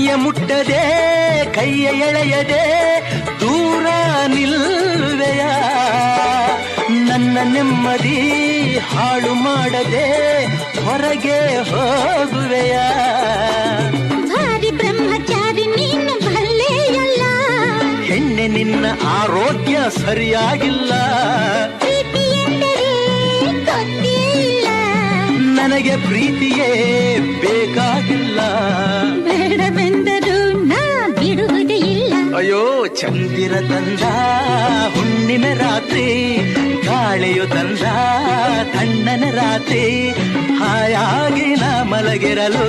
ಮೈಯ ಮುಟ್ಟದೆ ಕೈಯ ಎಳೆಯದೆ ದೂರ ನಿಲ್ಲುವೆಯ ನನ್ನ ನೆಮ್ಮದಿ ಹಾಳು ಮಾಡದೆ ಹೊರಗೆ ಹೋಗುವೆಯ ಭಾರಿ ಬ್ರಹ್ಮಚಾರಿ ನೀನು ಭಲ್ಲೆಯಲ್ಲ ಹೆಣ್ಣೆ ನಿನ್ನ ಆರೋಗ್ಯ ಸರಿಯಾಗಿಲ್ಲ ಪ್ರೀತಿ ಎಂದರೆ ಗೊತ್ತೇ ಇಲ್ಲ ನನಗೆ ಪ್ರೀತಿಯೇ ಬೇಕಾಗಿಲ್ಲ ಬೇಡವೆಂದರೂ ನಾ ಬಿಡುವುದೇ ಇಲ್ಲ ಅಯ್ಯೋ ಚಂದಿರ ತಂದ ಹುಣ್ಣಿನ ರಾತ್ರಿ ಗಾಳಿಯು ತಂದ ತಣ್ಣನ ರಾತ್ರಿ ಹಾಯಾಗಿ ನಾ ಮಲಗಿರಲು